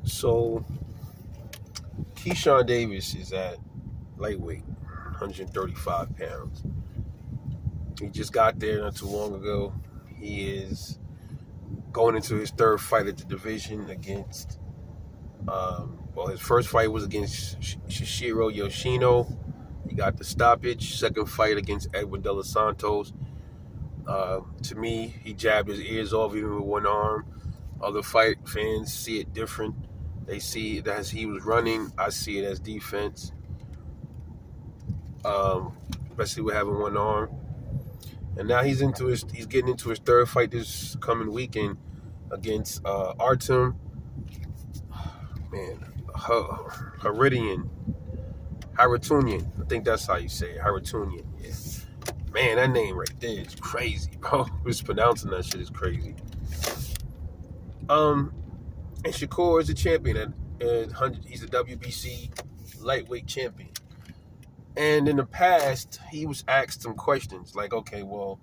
So, Keyshawn Davis is at lightweight, 135 pounds. He just got there not too long ago. He is going into his third fight at the division against, his first fight was against Shishiro Yoshino. He got the stoppage. Second fight against Edwin De Los Santos. To me, he jabbed his ears off even with one arm. Other fight fans see it different. They see it as he was running. I see it as defense, especially with having one arm. And now he's getting into his third fight this coming weekend against Artem, Haritunian. I think that's how you say it, Haritunian. Yeah. Man, that name right there is crazy, bro. Mispronouncing that shit is crazy. And Shakur is a champion he's a WBC lightweight champion. And in the past, he was asked some questions like, okay, well,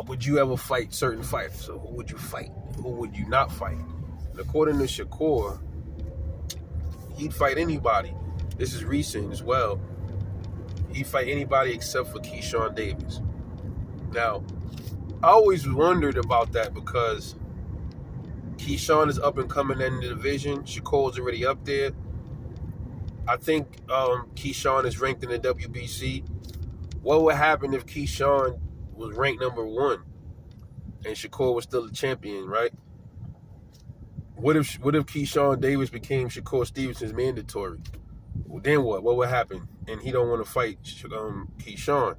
would you ever fight certain fighters? So who would you fight? Who would you not fight? And according to Shakur, he'd fight anybody. This is recent as well. He'd fight anybody except for Keyshawn Davis. Now, I always wondered about that because Keyshawn is up and coming in the division. Shakur's already up there. I think Keyshawn is ranked in the WBC. What would happen if Keyshawn was ranked number 1 and Shakur was still the champion, right? What if Keyshawn Davis became Shakur Stevenson's mandatory? Well, then what? What would happen? And he don't want to fight Keyshawn.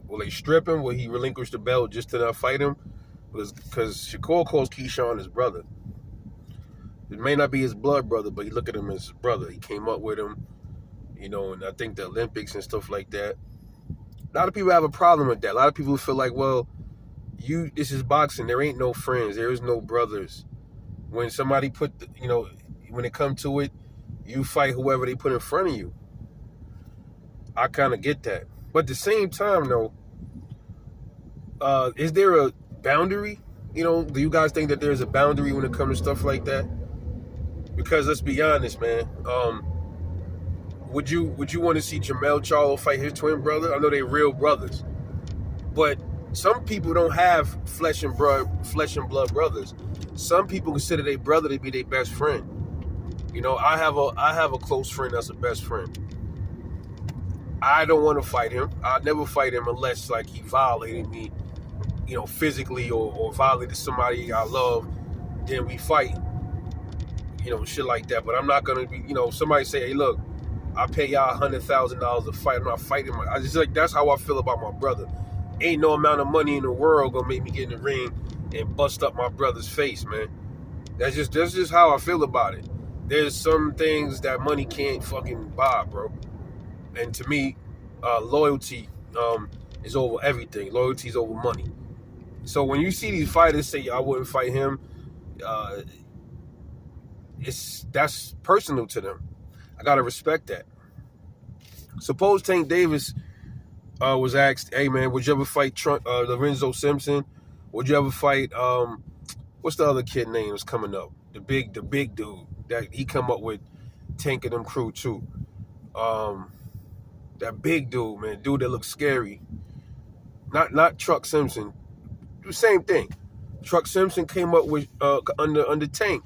Will they strip him? Will he relinquish the belt just to not fight him? Because Shakur calls Keyshawn his brother. It may not be his blood brother, but he look at him as his brother. He came up with him, and I think the Olympics and stuff like that. A lot of people have a problem with that. A lot of people feel like, well, this is boxing. There ain't no friends. There is no brothers. When somebody when it comes to it, you fight whoever they put in front of you. I kind of get that. But at the same time, though, is there a boundary? Do you guys think that there's a boundary when it comes to stuff like that? Because let's be honest, man. Would you want to see Jermell Charlo fight his twin brother? I know they're real brothers, but some people don't have flesh and blood brothers. Some people consider their brother to be their best friend. I have a close friend that's a best friend. I don't want to fight him. I'll never fight him unless he violated me, physically or violated somebody I love. Then we fight. Shit like that. But I'm not gonna be, somebody say, hey, look, I pay y'all $100,000 to fight. I'm not fighting. I just that's how I feel about my brother. Ain't no amount of money in the world gonna make me get in the ring and bust up my brother's face, man. That's just how I feel about it. There's some things that money can't fucking buy, bro. And to me, loyalty is over everything. Loyalty is over money. So when you see these fighters say, I wouldn't fight him, that's personal to them. I gotta respect that. Suppose Tank Davis was asked, hey man, would you ever fight Lorenzo Simpson? Would you ever fight what's the other kid name that's coming up? The big dude that he come up with Tank and them crew too. That big dude, man, dude that looks scary. Not Truck Simpson. The same thing. Truck Simpson came up with under Tank.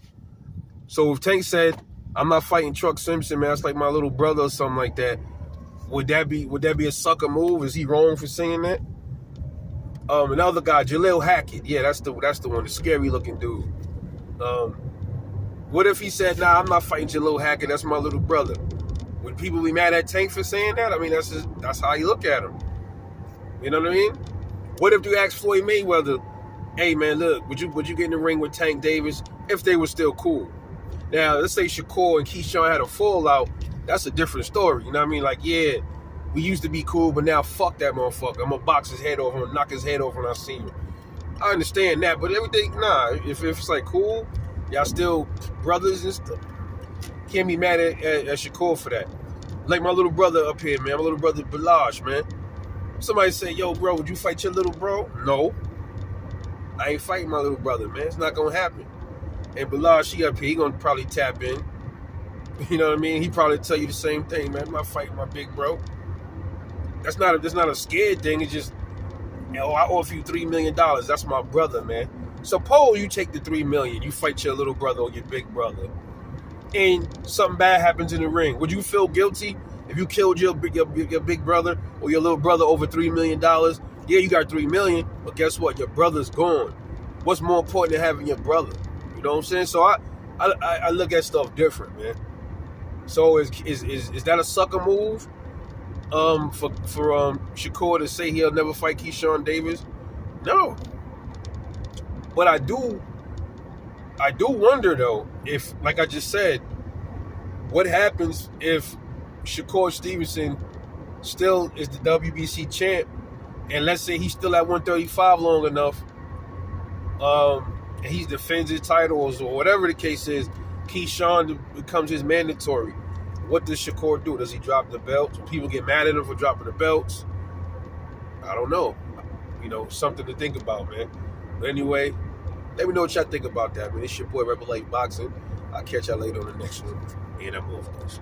So if Tank said, I'm not fighting Truck Simpson, man, that's like my little brother or something like that, would that be a sucker move? Is he wrong for saying that? Another guy, Jaleel Hackett. Yeah, that's the one, the scary looking dude. What if he said, nah, I'm not fighting Jaleel Hackett, that's my little brother? Would people be mad at Tank for saying that? I mean, that's how you look at him. You know what I mean? What if you asked Floyd Mayweather, hey man, look, would you get in the ring with Tank Davis if they were still cool? Now, let's say Shakur and Keyshawn had a fallout. That's a different story. You know what I mean? Like, yeah, we used to be cool, but now fuck that motherfucker. I'm going to box his head off. I'm going to knock his head off when I see him. I understand that, but everything, nah. If it's like cool, y'all still brothers and stuff. Can't be mad at Shakur for that. Like my little brother up here, man. My little brother Balaj, man. Somebody say, yo, bro, would you fight your little bro? No. I ain't fighting my little brother, man. It's not going to happen. And Bilal, she up here, he gonna probably tap in. You know what I mean? He probably tell you the same thing, man. I'm not fighting my big bro. That's not a scared thing. It's just, I offer you $3 million. That's my brother, man. Suppose you take the $3 million, you fight your little brother or your big brother, and something bad happens in the ring. Would you feel guilty if you killed your big brother or your little brother over $3 million? Yeah, you got $3 million, but guess what? Your brother's gone. What's more important than having your brother? You know what I'm saying? So I look at stuff different, man. So is that a sucker move? For Shakur to say he'll never fight Keyshawn Davis? No. But I do wonder though, if, like I just said, what happens if Shakur Stevenson still is the WBC champ, and let's say he's still at 135 long enough, and he defends his titles or whatever the case is, Keyshawn becomes his mandatory. What does Shakur do? Does he drop the belts? People get mad at him for dropping the belts. I don't know. You know, something to think about, man. But anyway, let me know what y'all think about that, man. It's your boy Rebel Life Boxing. I'll catch y'all later on the next one. And I'm off this.